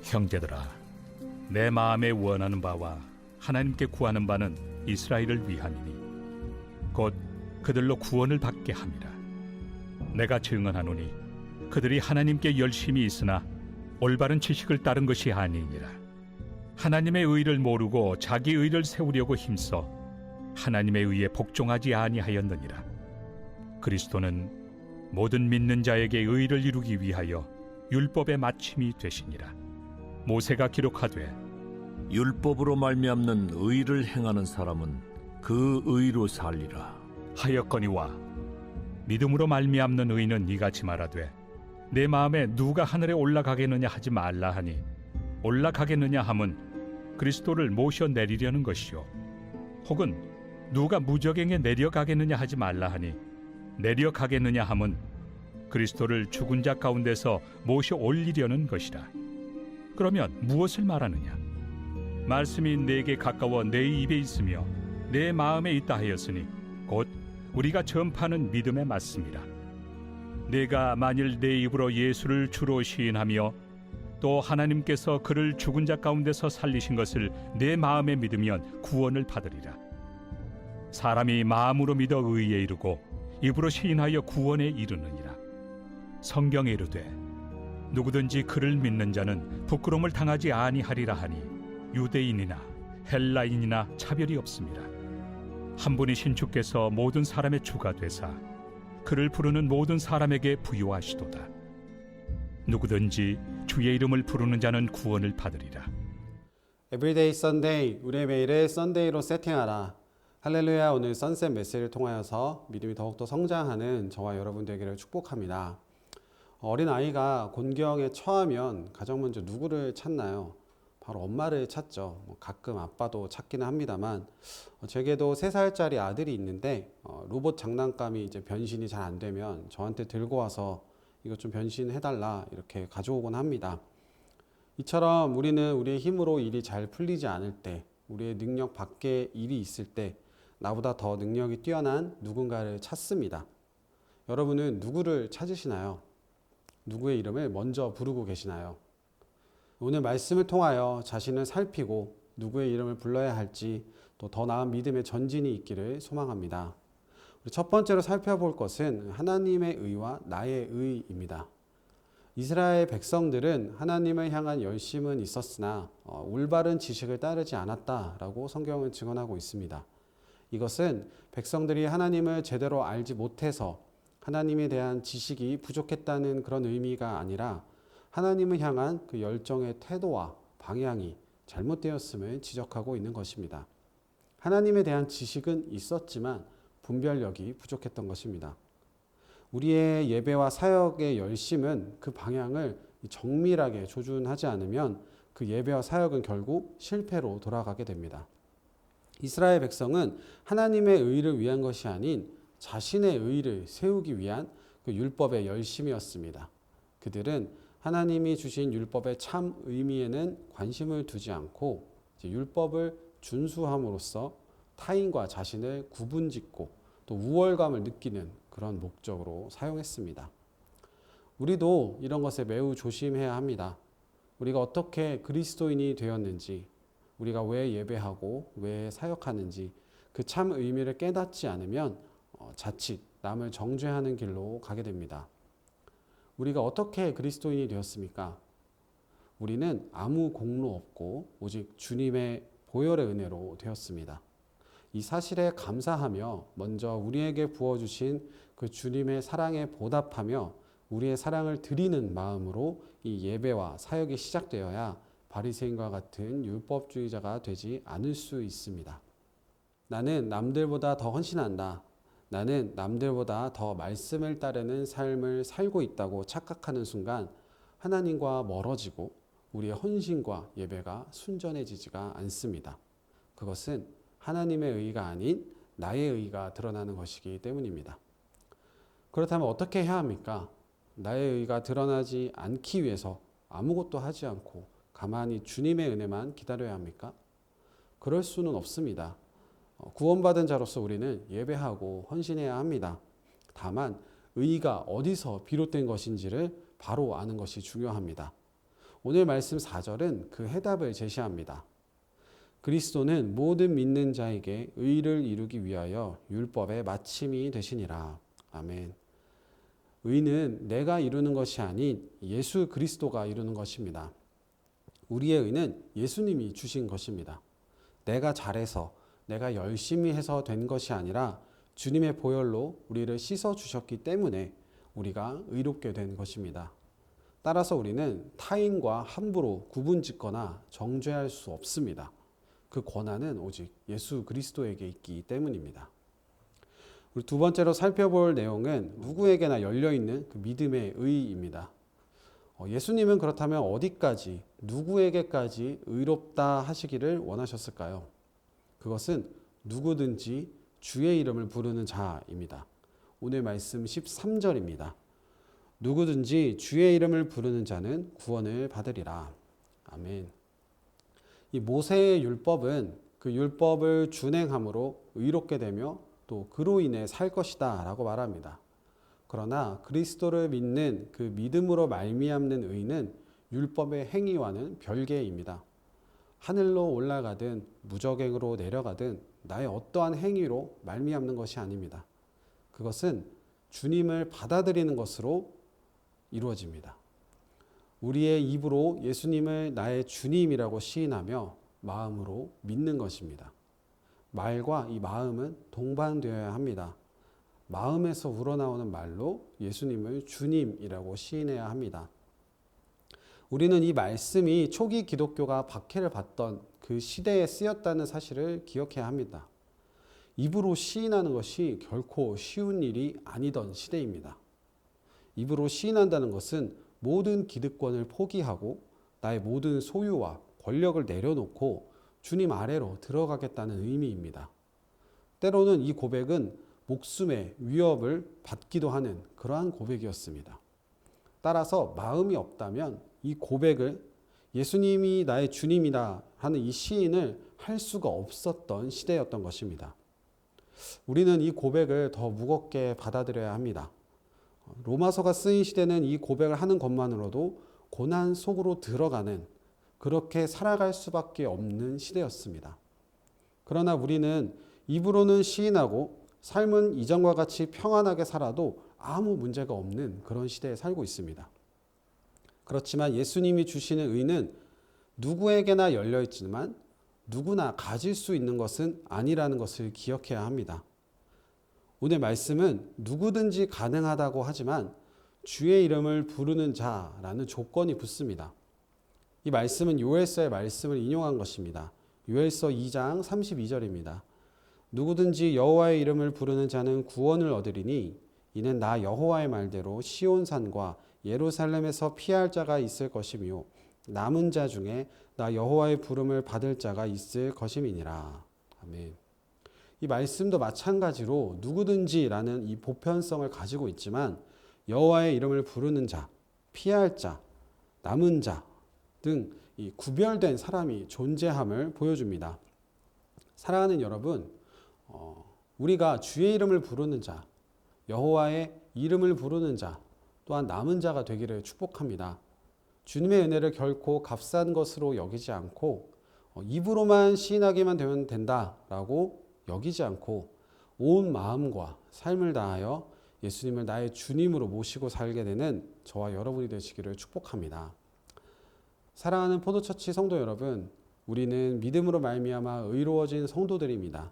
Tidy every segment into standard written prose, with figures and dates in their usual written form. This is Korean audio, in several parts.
형제들아, 내 마음에 원하는 바와 하나님께 구하는 바는 이스라엘을 위함이니 곧 그들로 구원을 받게 함이라. 내가 증언하노니 그들이 하나님께 열심히 있으나 올바른 지식을 따른 것이 아니니라. 하나님의 의를 모르고 자기 의를 세우려고 힘써 하나님의 의에 복종하지 아니하였느니라. 그리스도는 모든 믿는 자에게 의를 이루기 위하여 율법의 마침이 되시니라. 모세가 기록하되 율법으로 말미암는 의를 행하는 사람은 그 의로 살리라 하였거니와 믿음으로 말미암는 의는 이같이 말하되 내 마음에 누가 하늘에 올라가겠느냐 하지 말라 하니 올라가겠느냐 함은 그리스도를 모셔 내리려는 것이요 혹은 누가 무저갱에 내려가겠느냐 하지 말라 하니 내려가겠느냐 함은 그리스도를 죽은 자 가운데서 모셔 올리려는 것이라. 그러면 무엇을 말하느냐? 말씀이 내게 가까워 내 입에 있으며 내 마음에 있다 하였으니 곧 우리가 전파하는 믿음의 말씀이라. 내가 만일 내 입으로 예수를 주로 시인하며 또 하나님께서 그를 죽은 자 가운데서 살리신 것을 내 마음에 믿으면 구원을 받으리라. 사람이 마음으로 믿어 의에 이르고 입으로 시인하여 구원에 이르느니라. 성경에 이르되 누구든지 그를 믿는 자는 부끄러움을 당하지 아니하리라 하니 유대인이나 헬라인이나 차별이 없습니다. 한 분이신 주께서 모든 사람의 주가 되사 그를 부르는 모든 사람에게 부요하시도다. 누구든지 주의 이름을 부르는 자는 구원을 받으리라. Everyday Sunday, 우리의 매일을 썬데이로 세팅하라. 할렐루야. 오늘 선셋 메시지를 통하여서 믿음이 더욱더 성장하는 저와 여러분 되기를 축복합니다. 어린아이가 곤경에 처하면 가장 먼저 누구를 찾나요? 바로 엄마를 찾죠. 가끔 아빠도 찾기는 합니다만 제게도 3살짜리 아들이 있는데 로봇 장난감이 이제 변신이 잘 안 되면 저한테 들고 와서 이것 좀 변신해달라 이렇게 가져오곤 합니다. 이처럼 우리는 우리의 힘으로 일이 잘 풀리지 않을 때, 우리의 능력 밖에 일이 있을 때 나보다 더 능력이 뛰어난 누군가를 찾습니다. 여러분은 누구를 찾으시나요? 누구의 이름을 먼저 부르고 계시나요? 오늘 말씀을 통하여 자신을 살피고 누구의 이름을 불러야 할지 또 더 나은 믿음의 전진이 있기를 소망합니다. 우리 첫 번째로 살펴볼 것은 하나님의 의와 나의 의입니다. 이스라엘 백성들은 하나님을 향한 열심은 있었으나 올바른 지식을 따르지 않았다라고 성경은 증언하고 있습니다. 이것은 백성들이 하나님을 제대로 알지 못해서 하나님에 대한 지식이 부족했다는 그런 의미가 아니라 하나님을 향한 그 열정의 태도와 방향이 잘못되었음을 지적하고 있는 것입니다. 하나님에 대한 지식은 있었지만 분별력이 부족했던 것입니다. 우리의 예배와 사역의 열심은 그 방향을 정밀하게 조준하지 않으면 그 예배와 사역은 결국 실패로 돌아가게 됩니다. 이스라엘 백성은 하나님의 의를 위한 것이 아닌 자신의 의를 세우기 위한 그 율법의 열심이었습니다. 그들은 하나님이 주신 율법의 참 의미에는 관심을 두지 않고 율법을 준수함으로써 타인과 자신을 구분짓고 또 우월감을 느끼는 그런 목적으로 사용했습니다. 우리도 이런 것에 매우 조심해야 합니다. 우리가 어떻게 그리스도인이 되었는지, 우리가 왜 예배하고 왜 사역하는지 그 참 의미를 깨닫지 않으면 자칫 남을 정죄하는 길로 가게 됩니다. 우리가 어떻게 그리스도인이 되었습니까? 우리는 아무 공로 없고 오직 주님의 보혈의 은혜로 되었습니다. 이 사실에 감사하며 먼저 우리에게 부어주신 그 주님의 사랑에 보답하며 우리의 사랑을 드리는 마음으로 이 예배와 사역이 시작되어야 바리새인과 같은 율법주의자가 되지 않을 수 있습니다. 나는 남들보다 더 헌신한다. 나는 남들보다 더 말씀을 따르는 삶을 살고 있다고 착각하는 순간 하나님과 멀어지고 우리의 헌신과 예배가 순전해지지가 않습니다. 그것은 하나님의 의가 아닌 나의 의가 드러나는 것이기 때문입니다. 그렇다면 어떻게 해야 합니까? 나의 의가 드러나지 않기 위해서 아무것도 하지 않고 가만히 주님의 은혜만 기다려야 합니까? 그럴 수는 없습니다. 구원받은 자로서 우리는 예배하고 헌신해야 합니다. 다만 의가 어디서 비롯된 것인지를 바로 아는 것이 중요합니다. 오늘 말씀 4절은 그 해답을 제시합니다. 그리스도는 모든 믿는 자에게 의를 이루기 위하여 율법의 마침이 되시니라. 아멘. 의는 내가 이루는 것이 아닌 예수 그리스도가 이루는 것입니다. 우리의 의는 예수님이 주신 것입니다. 내가 잘해서, 내가 열심히 해서 된 것이 아니라 주님의 보혈로 우리를 씻어 주셨기 때문에 우리가 의롭게 된 것입니다. 따라서 우리는 타인과 함부로 구분짓거나 정죄할 수 없습니다. 그 권한은 오직 예수 그리스도에게 있기 때문입니다. 우리 두 번째로 살펴볼 내용은 누구에게나 열려있는 그 믿음의 의입니다. 예수님은 그렇다면 어디까지, 누구에게까지 의롭다 하시기를 원하셨을까요? 그것은 누구든지 주의 이름을 부르는 자입니다. 오늘 말씀 13절입니다. 누구든지 주의 이름을 부르는 자는 구원을 받으리라. 아멘. 이 모세의 율법은 그 율법을 준행함으로 의롭게 되며 또 그로 인해 살 것이다 라고 말합니다. 그러나 그리스도를 믿는 그 믿음으로 말미암는 의는 율법의 행위와는 별개입니다. 하늘로 올라가든 무저갱으로 내려가든 나의 어떠한 행위로 말미암는 것이 아닙니다. 그것은 주님을 받아들이는 것으로 이루어집니다. 우리의 입으로 예수님을 나의 주님이라고 시인하며 마음으로 믿는 것입니다. 말과 이 마음은 동반되어야 합니다. 마음에서 우러나오는 말로 예수님을 주님이라고 시인해야 합니다. 우리는 이 말씀이 초기 기독교가 박해를 받던 그 시대에 쓰였다는 사실을 기억해야 합니다. 입으로 시인하는 것이 결코 쉬운 일이 아니던 시대입니다. 입으로 시인한다는 것은 모든 기득권을 포기하고 나의 모든 소유와 권력을 내려놓고 주님 아래로 들어가겠다는 의미입니다. 때로는 이 고백은 목숨의 위협을 받기도 하는 그러한 고백이었습니다. 따라서 마음이 없다면 이 고백을 예수님이 나의 주님이다 하는 이 시인을 할 수가 없었던 시대였던 것입니다. 우리는 이 고백을 더 무겁게 받아들여야 합니다. 로마서가 쓰인 시대는 이 고백을 하는 것만으로도 고난 속으로 들어가는, 그렇게 살아갈 수밖에 없는 시대였습니다. 그러나 우리는 입으로는 시인하고 삶은 이전과 같이 평안하게 살아도 아무 문제가 없는 그런 시대에 살고 있습니다. 그렇지만 예수님이 주시는 의는 누구에게나 열려있지만 누구나 가질 수 있는 것은 아니라는 것을 기억해야 합니다. 오늘 말씀은 누구든지 가능하다고 하지만 주의 이름을 부르는 자라는 조건이 붙습니다. 이 말씀은 요엘서의 말씀을 인용한 것입니다. 요엘서 2장 32절입니다. 누구든지 여호와의 이름을 부르는 자는 구원을 얻으리니 이는 나 여호와의 말대로 시온산과 예루살렘에서 피할 자가 있을 것이며 남은 자 중에 나 여호와의 부름을 받을 자가 있을 것임이니라. 아멘. 이 말씀도 마찬가지로 누구든지라는 이 보편성을 가지고 있지만 여호와의 이름을 부르는 자, 피할 자, 남은 자 등 이 구별된 사람이 존재함을 보여줍니다. 사랑하는 여러분, 우리가 주의 이름을 부르는 자, 여호와의 이름을 부르는 자, 또한 남은 자가 되기를 축복합니다. 주님의 은혜를 결코 값싼 것으로 여기지 않고 입으로만 시인하기만 되면 된다라고 여기지 않고 온 마음과 삶을 다하여 예수님을 나의 주님으로 모시고 살게 되는 저와 여러분이 되시기를 축복합니다. 사랑하는 포도처치 성도 여러분, 우리는 믿음으로 말미암아 의로워진 성도들입니다.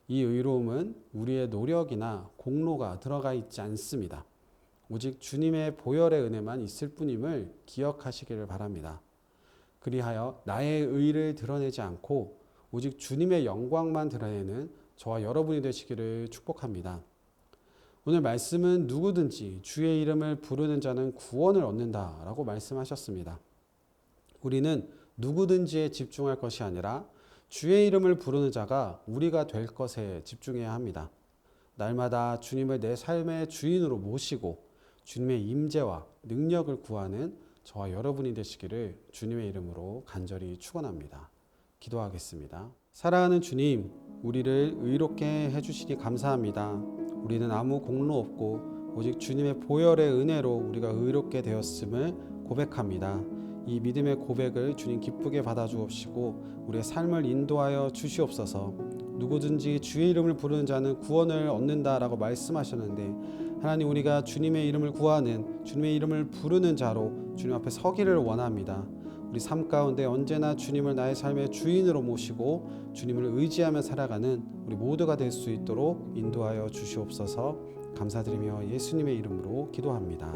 이 의로움은 우리의 노력이나 공로가 들어가 있지 않습니다. 오직 주님의 보혈의 은혜만 있을 뿐임을 기억하시기를 바랍니다. 그리하여 나의 의를 드러내지 않고 오직 주님의 영광만 드러내는 저와 여러분이 되시기를 축복합니다. 오늘 말씀은 누구든지 주의 이름을 부르는 자는 구원을 얻는다라고 말씀하셨습니다. 우리는 누구든지에 집중할 것이 아니라 주의 이름을 부르는 자가 우리가 될 것에 집중해야 합니다. 날마다 주님을 내 삶의 주인으로 모시고 주님의 임재와 능력을 구하는 저와 여러분이 되시기를 주님의 이름으로 간절히 축원합니다. 기도하겠습니다. 사랑하는 주님, 우리를 의롭게 해주시니 감사합니다. 우리는 아무 공로 없고 오직 주님의 보혈의 은혜로 우리가 의롭게 되었음을 고백합니다. 이 믿음의 고백을 주님 기쁘게 받아주옵시고 우리의 삶을 인도하여 주시옵소서. 누구든지 주의 이름을 부르는 자는 구원을 얻는다라고 말씀하셨는데 하나님, 우리가 주님의 이름을 구하는, 주님의 이름을 부르는 자로 주님 앞에 서기를 원합니다. 우리 삶 가운데 언제나 주님을 나의 삶의 주인으로 모시고 주님을 의지하며 살아가는 우리 모두가 될 수 있도록 인도하여 주시옵소서. 감사드리며 예수님의 이름으로 기도합니다.